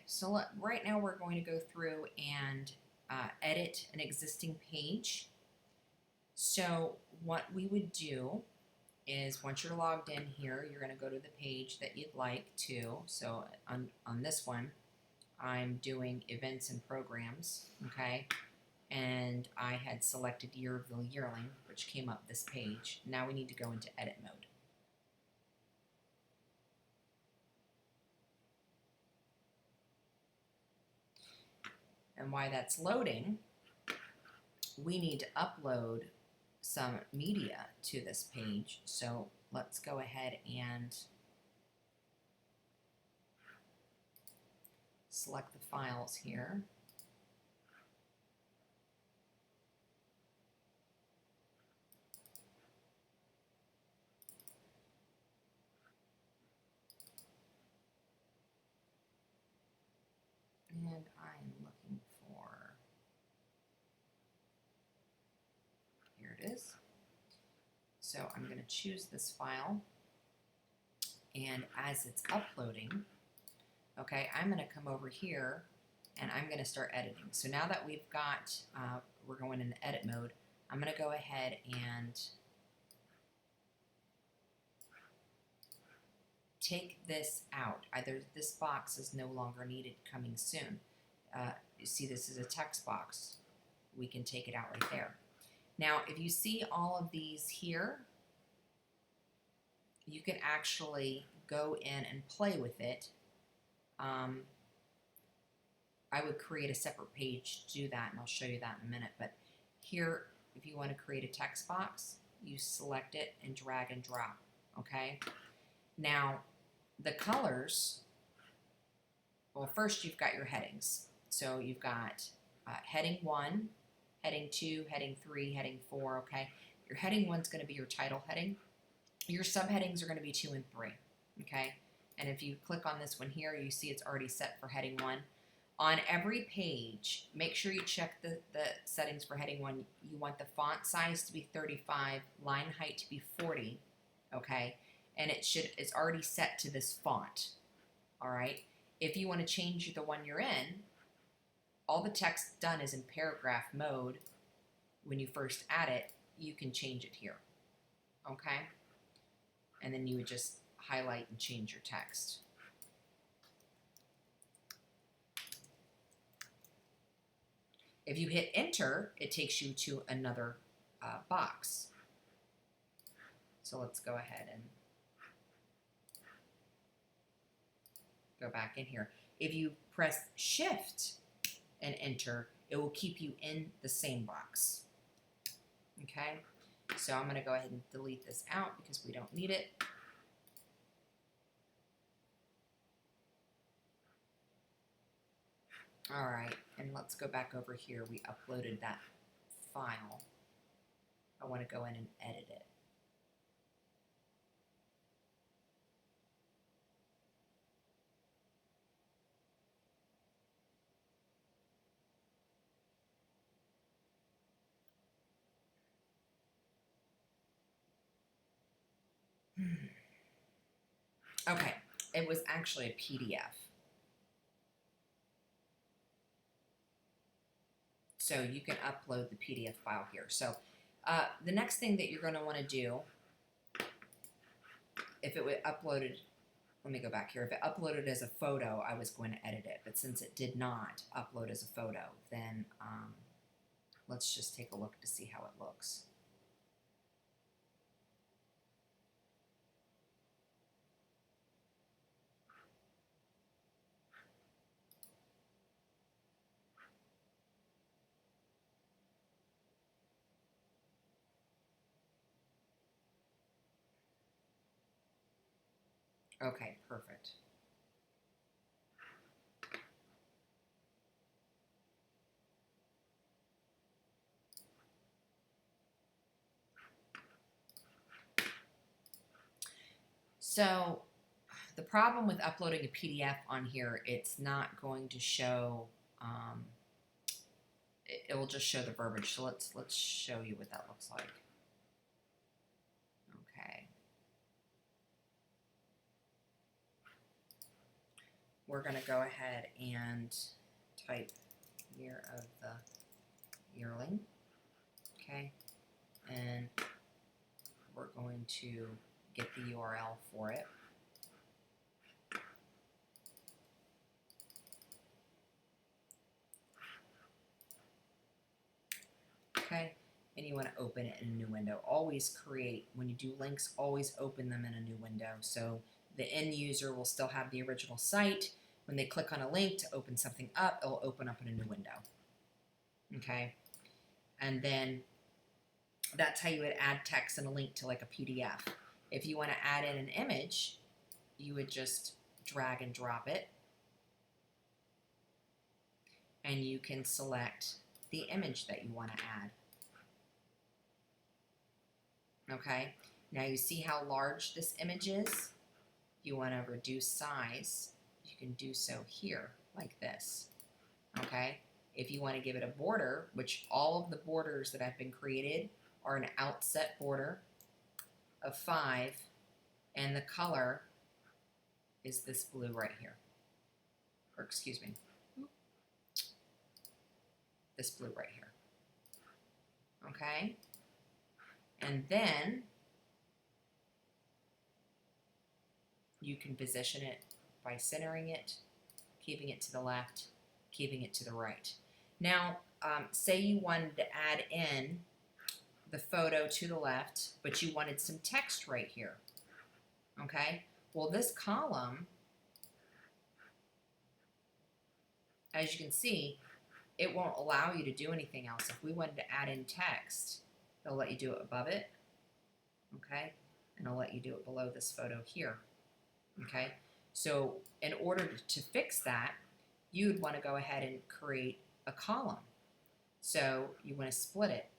so right now we're going to go through and edit an existing page. So what we would do is once you're logged in here, you're going to go to the page that you'd like to. So on this one, I'm doing events and programs, okay? And I had selected Year of the Yearling, which came up this page. Now we need to go into edit mode. And while that's loading, we need to upload some media to this page. So let's go ahead and select the files here. And I'm looking for, here it is. So I'm going to choose this file, and as it's uploading, okay, I'm going to come over here and I'm going to start editing. So now that we've got, we're going into edit mode, I'm going to go ahead and take this out. Either this box is no longer needed, coming soon. You see this is a text box. We can take it out right there. Now, if you see all of these here, you can actually go in and play with it. I would create a separate page to do that, and I'll show you that in a minute. But here, if you want to create a text box, you select it and drag and drop, okay? Now, the colors, well, first you've got your headings. So you've got heading 1, heading 2, heading 3, heading 4, okay? Your heading 1 is going to be your title heading. Your subheadings are going to be 2 and 3, okay? And if you click on this one here, you see it's already set for heading 1. On every page, make sure you check the settings for heading 1. You want the font size to be 35, line height to be 40, okay? And it's already set to this font, all right? If you want to change the one you're in, all the text done is in paragraph mode. When you first add it, you can change it here, okay? And then you would just highlight and change your text. If you hit enter, it takes you to another box. So let's go ahead and go back in here. If you press shift and enter, it will keep you in the same box. Okay, so I'm going to go ahead and delete this out because we don't need it. All right, and let's go back over here. We uploaded that file. I want to go in and edit it. Okay, it was actually a PDF. So you can upload the PDF file here. So the next thing that you're going to want to do, if it was uploaded, let me go back here. If it uploaded as a photo, I was going to edit it. But since it did not upload as a photo, then let's just take a look to see how it looks. Okay, perfect. So the problem with uploading a PDF on here, it's not going to show, it will just show the verbiage. So let's show you what that looks like. Okay. we're going to go ahead and type year of the yearling, okay, and we're going to get the URL for it. Okay, and you want to open it in a new window. Always create, when you do links, always open them in a new window. So the end user will still have the original site. When they click on a link to open something up, it'll open up in a new window. Okay, and then that's how you would add text and a link to like a PDF. If you want to add in an image, you would just drag and drop it, and you can select the image that you want to add. Okay, now you see how large this image is? If you want to reduce size, you can do so here, like this. Okay, if you want to give it a border, which all of the borders that have been created are an outset border of 5, and the color is this blue right here. Or excuse me, this blue right here. Okay, and then you can position it by centering it, keeping it to the left, keeping it to the right. Now, say you wanted to add in the photo to the left, but you wanted some text right here. Okay, well, this column, as you can see, it won't allow you to do anything else. If we wanted to add in text, it'll let you do it above it, okay, and it'll let you do it below this photo here. Okay, so in order to fix that, you'd want to go ahead and create a column. So you want to split it,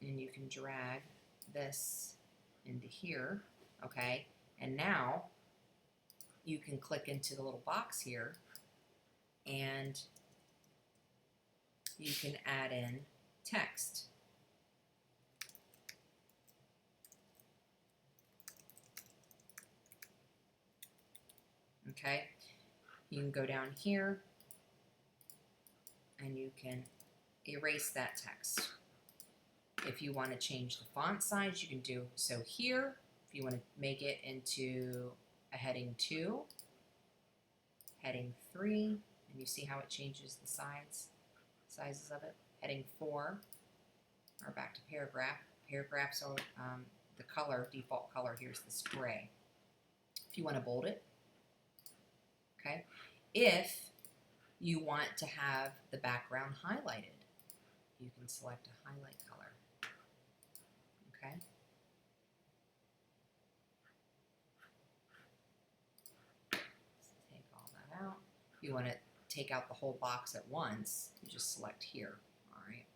and you can drag this into here, okay, and now you can click into the little box here, and you can add in text. Okay, you can go down here and you can erase that text. If you want to change the font size, you can do so here. If you want to make it into a heading 2, heading 3, and you see how it changes the sizes of it. Heading 4, or back to paragraph. Paragraphs are the color, default color here is this gray. If you want to bold it, okay. If you want to have the background highlighted, you can select a highlight color. Okay. Let's take all that out. If you want to take out the whole box at once, you just select here, all right,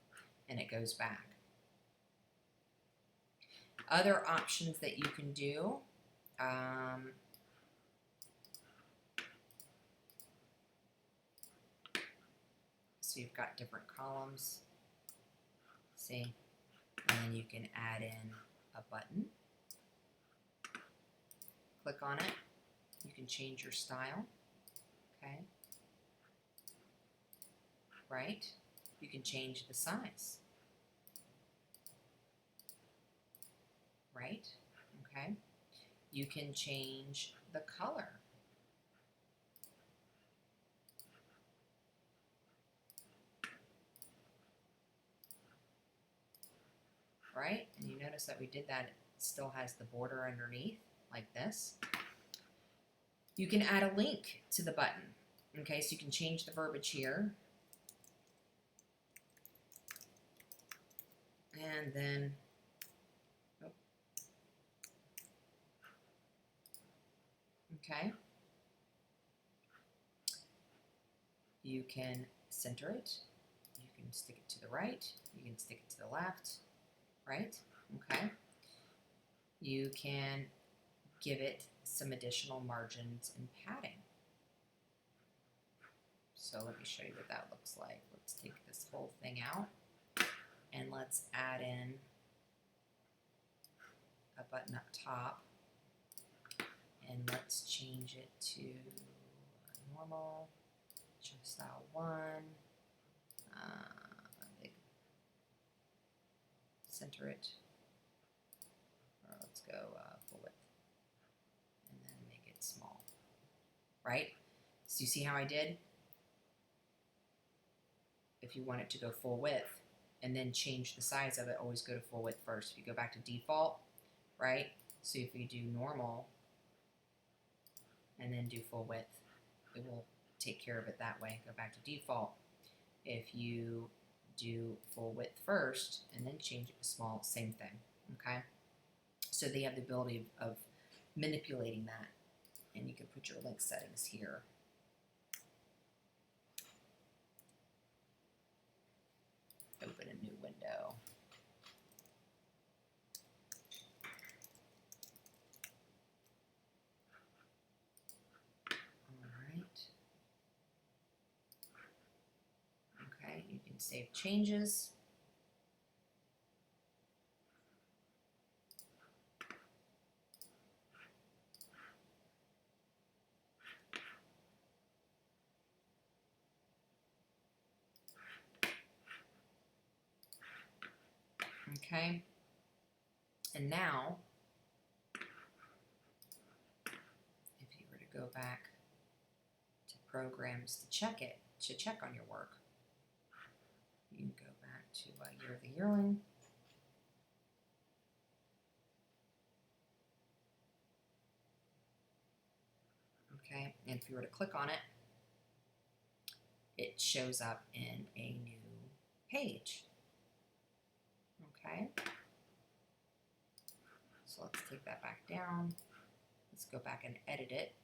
and it goes back. Other options that you can do, so you've got different columns, see, and then you can add in a button. Click on it, you can change your style, okay, right? You can change the size, right? Okay, you can change the color. Right? And you notice that we did that, it still has the border underneath, like this. You can add a link to the button. Okay, so you can change the verbiage here. And then, oh. Okay. You can center it. You can stick it to the right. You can stick it to the left. Right? Okay. You can give it some additional margins and padding. So let me show you what that looks like. Let's take this whole thing out and let's add in a button up top and let's change it to normal, chunk style 1, big, center it, or let's go full width, and then make it small, right? So you see how I did? If you want it to go full width and then change the size of it, always go to full width first. If you go back to default, right? So if you do normal and then do full width, it will take care of it that way. Go back to default. If you do full width first and then change it to small, same thing, okay? So they have the ability of manipulating that, and you can put your link settings here. Open a new window. Okay, you can save changes. Okay, and now, if you were to go back to programs to check it, to check on your work, you can go back to Year of the Yearling. Okay, and if you were to click on it, it shows up in a new page. Okay, so let's take that back down. Let's go back and edit it.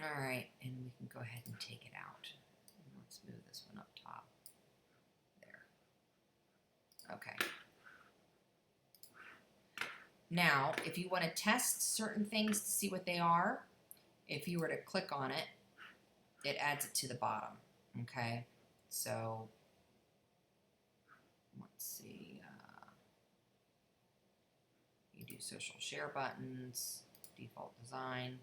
All right, and we can go ahead and take it out. And let's move this one up top. There. Okay. Now, if you want to test certain things to see what they are, if you were to click on it, it adds it to the bottom. Okay, so let's see. You do social share buttons, default design.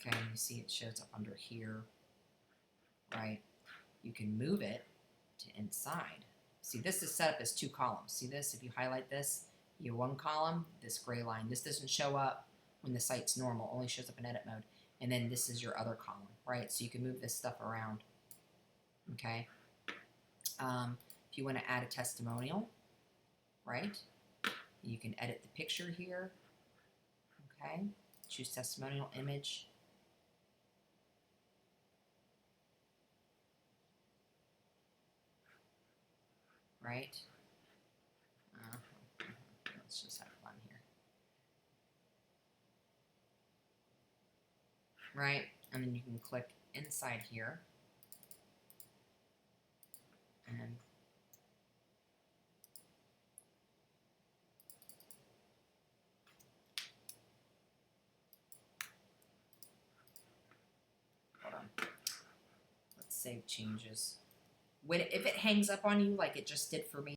Okay, you see it shows up under here, right? You can move it to inside. See, this is set up as 2 columns. See this? If you highlight this, you have 1 column, this gray line. This doesn't show up when the site's normal, only shows up in edit mode. And then this is your other column, right? So you can move this stuff around, okay? If you want to add a testimonial, right? You can edit the picture here, okay? Choose testimonial image. Right? Let's just have fun here. Right? And then you can click inside here. And hold on. Let's save changes. If it hangs up on you like it just did for me,